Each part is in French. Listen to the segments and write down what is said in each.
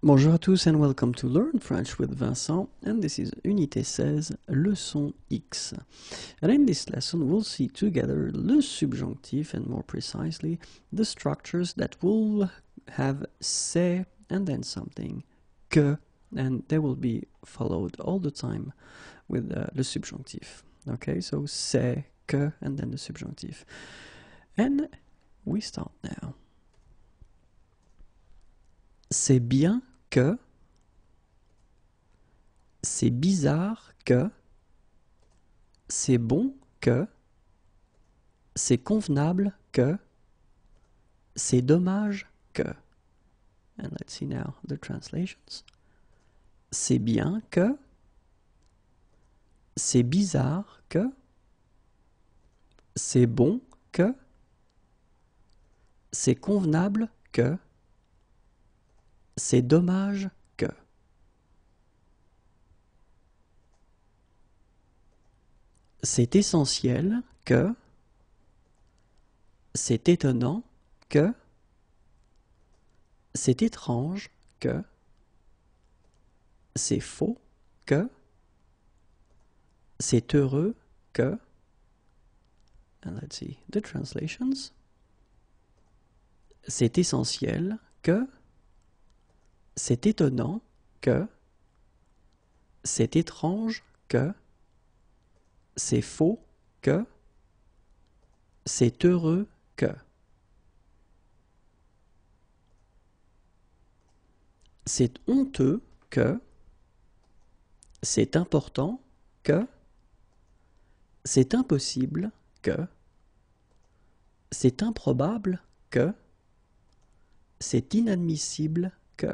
Bonjour à tous and welcome to Learn French with Vincent, and this is Unité 16, leçon X. And in this lesson we'll see together le subjonctif and more precisely the structures that will have c'est and then something, que, and they will be followed all the time with le subjonctif. Okay, so c'est, que, and then the subjonctif. And we start now. C'est bien que, c'est bizarre que, c'est bon que, c'est convenable que, c'est dommage que. And let's see now the translations. C'est bien que, c'est bizarre que, c'est bon que, c'est convenable que, c'est dommage que. C'est essentiel que, c'est étonnant que, c'est étrange que, c'est faux que, c'est heureux que. And let's see the translations. C'est essentiel que, c'est étonnant que, c'est étrange que, c'est faux que, c'est heureux que. C'est honteux que, c'est important que, c'est impossible que, c'est improbable que, c'est inadmissible que.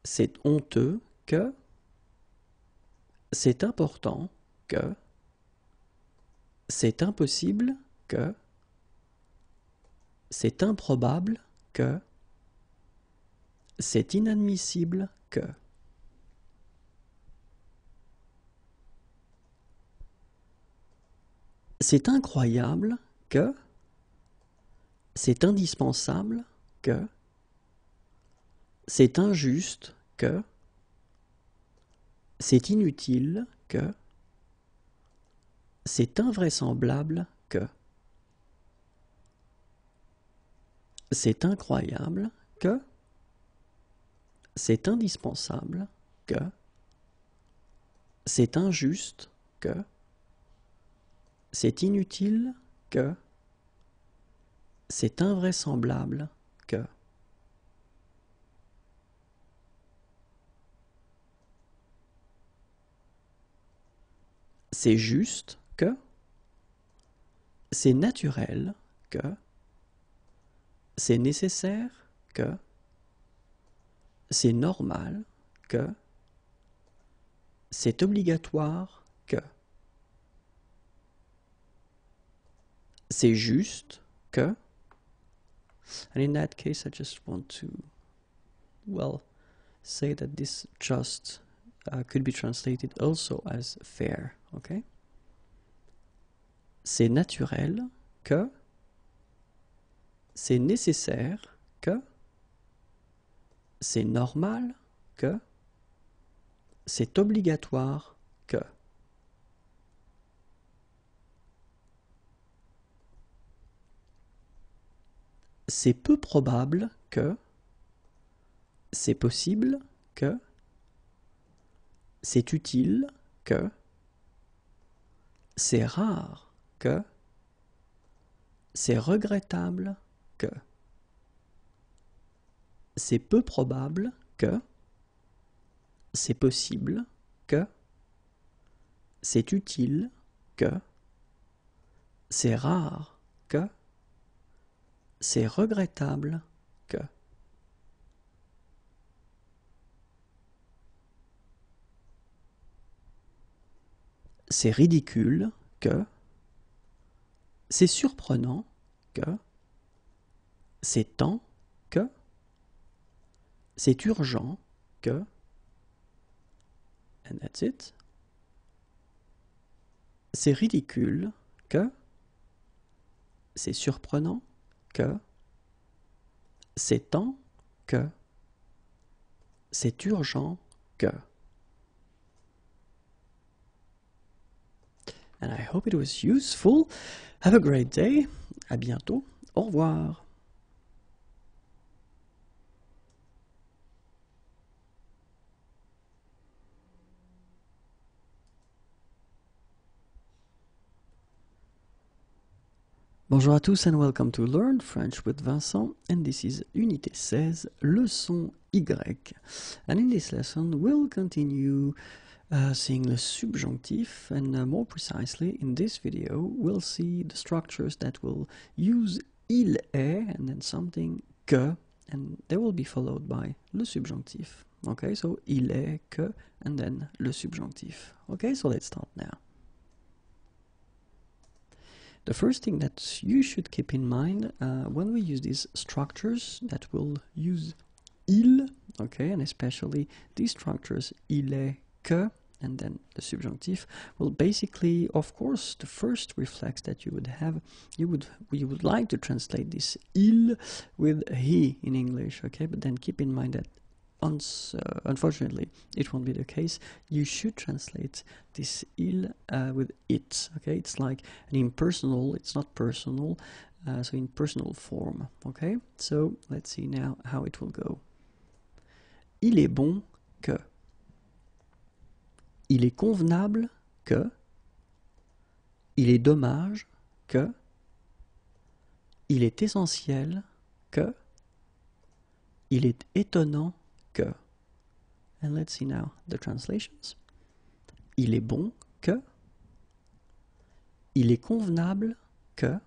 C'est honteux que, c'est important que, c'est impossible que, c'est improbable que, c'est inadmissible que. C'est incroyable que, c'est indispensable que, c'est injuste que, c'est inutile que, c'est invraisemblable que. C'est incroyable que, c'est indispensable que, c'est injuste que, c'est inutile que, c'est invraisemblable que. C'est juste que, c'est naturel que, c'est nécessaire que, c'est normal que, c'est obligatoire que. C'est juste que. And in that case, I just want to, well, say that this just could be translated also as fair, okay? C'est naturel que, c'est nécessaire que, c'est normal que, c'est obligatoire que. C'est peu probable que, c'est possible que, c'est utile que, c'est rare que, c'est regrettable que. C'est peu probable que, c'est possible que, c'est utile que, c'est rare que, c'est regrettable que. C'est ridicule que, c'est surprenant que, c'est temps que, c'est urgent que, and that's it. C'est ridicule que, c'est surprenant que, c'est temps que. C'est urgent que. And I hope it was useful. Have a great day. À bientôt. Au revoir. Bonjour à tous and welcome to Learn French with Vincent, and this is Unité 16, leçon Y. And in this lesson we'll continue seeing the subjunctive, and more precisely in this video we'll see the structures that will use il est and then something que, and they will be followed by le subjonctif. Okay, so il est, que, and then le subjonctif. Okay, so let's start now. The first thing that you should keep in mind when we use these structures that will use il, okay, and especially these structures il est, que, and then the subjunctive, well, basically, of course, the first reflex that you would have, you would like to translate this il with he in English, okay, but then keep in mind that unfortunately, it won't be the case. You should translate this il with it, okay? It's like an impersonal, it's not personal, so in personal form, okay? So, let's see now how it will go. Il est bon que. Il est convenable que. Il est dommage que. Il est essentiel que. Il est étonnant que. And let's see now the translations. Il est bon que. Il est convenable que.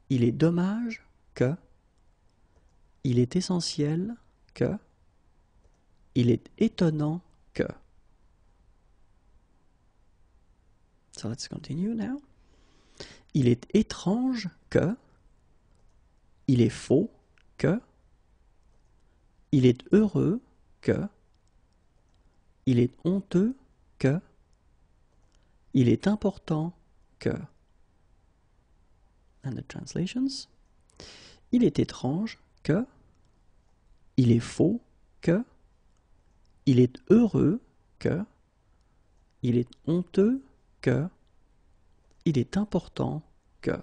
Il est dommage que. Il est essentiel que. Il est étonnant que. So let's continue now. Il est étrange que. Il est faux que. Il est heureux que. Il est honteux que. Il est important que. And the translations. Il est étrange que. Il est faux que. Il est heureux que. Il est honteux que. Il est important que.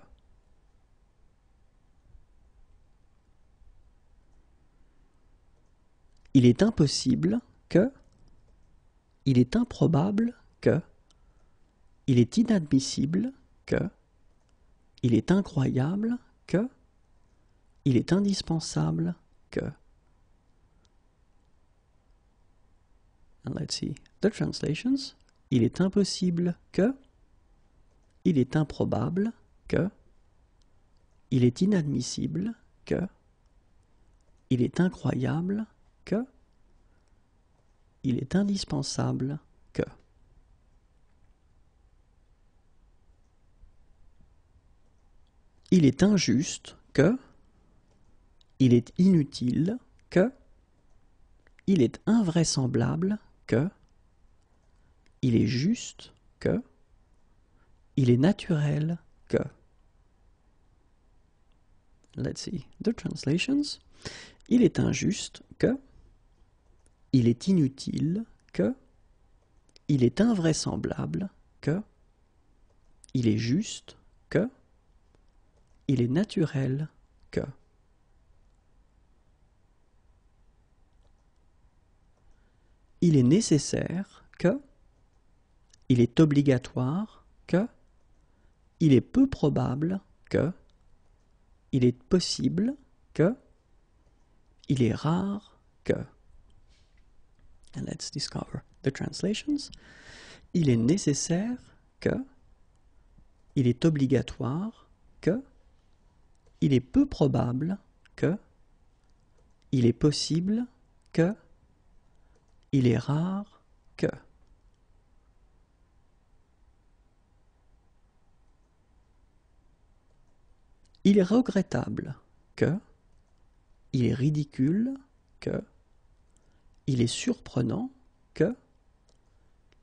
Il est impossible que. Il est improbable que. Il est inadmissible que. Il est incroyable que. Il est indispensable que. And let's see the translations. Il est impossible que. Il est improbable que. Il est inadmissible que. Il est incroyable que. Il est indispensable que. Il est injuste que. Il est inutile que. Il est invraisemblable que. Il est juste que. Il est naturel que. Let's see the translations. Il est injuste que. Il est inutile que. Il est invraisemblable que. Il est juste que. Il est naturel que. Il est nécessaire que. Il est obligatoire que. Il est peu probable que. Il est possible que. Il est rare que. And let's discover the translations. Il est nécessaire que. Il est obligatoire que. Il est peu probable que. Il est possible que. Il est rare que. Il est regrettable que. Il est ridicule que. Il est surprenant que.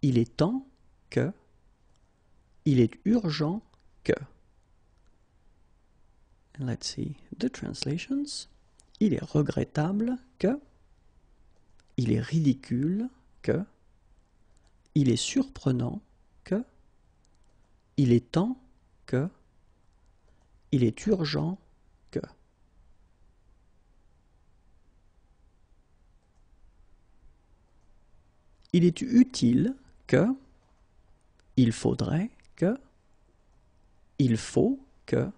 Il est temps que. Il est urgent que. And let's see the translations. il est regrettable que, il est ridicule que, il est surprenant que, il est temps que, il est urgent que. Il est utile que, il faudrait que, il faut que,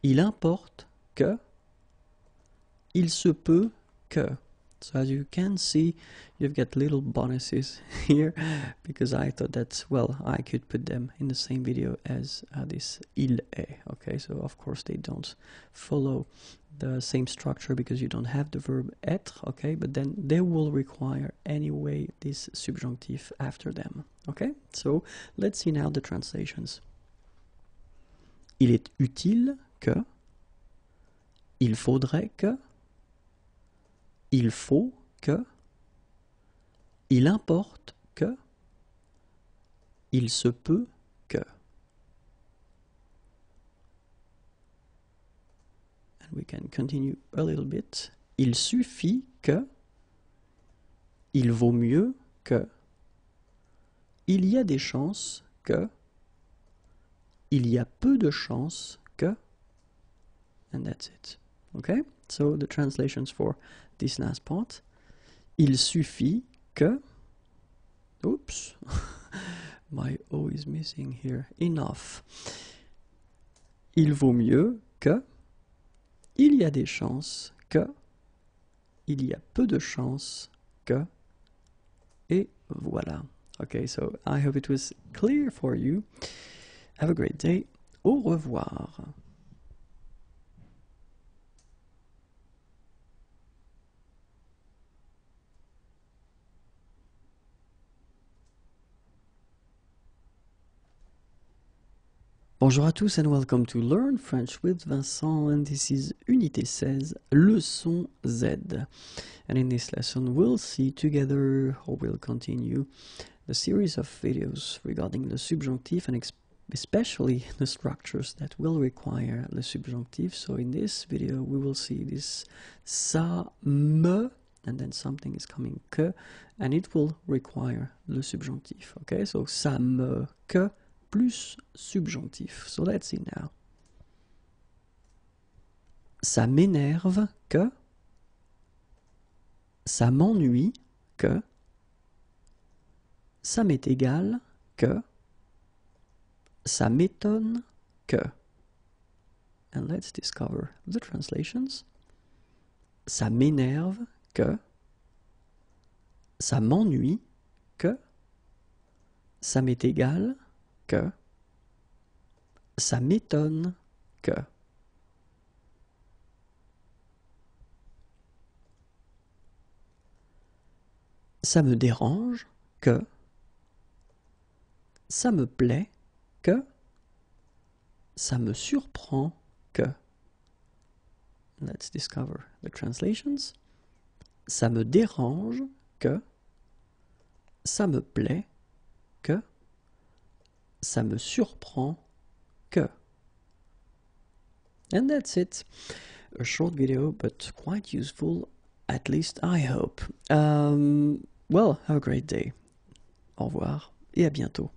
il importe que, il se peut que. So as you can see, you've got little bonuses here, because I thought that, well, I could put them in the same video as this il est, okay? So of course they don't follow the same structure because you don't have the verb être, okay? But then they will require anyway this subjunctive after them, okay? So let's see now the translations. Il est utile que, il faudrait que, il faut que, il importe que, il se peut que. And we can continue a little bit. Il suffit que, il vaut mieux que, il y a des chances que, il y a peu de chances que, and that's it. Okay? So the translations for this last part. Il suffit que, oops, my O is missing here, enough. Il vaut mieux que, il y a des chances que, il y a peu de chances que, et voilà. Okay, so I hope it was clear for you. Have a great day. Au revoir. Bonjour à tous and welcome to Learn French with Vincent, and this is Unité 16, Leçon Z. And in this lesson we'll see together, or we'll continue, the series of videos regarding the subjunctive and especially the structures that will require the subjunctive. So in this video we will see this ça me, and then something is coming que, and it will require the subjunctive. Okay, so ça me que plus subjonctif. So let's see now. Ça m'énerve que, ça m'ennuie que, ça m'est égal que, ça m'étonne que. And let's discover the translations. Ça m'énerve que, ça m'ennuie que, ça m'est égal que, ça m'étonne que. Ça me dérange que, ça me plaît que, ça me surprend que. Let's discover the translations. Ça me dérange que, ça me plaît que, ça me surprend que. And that's it. A short video, but quite useful, at least I hope. Well, have a great day. Au revoir et à bientôt.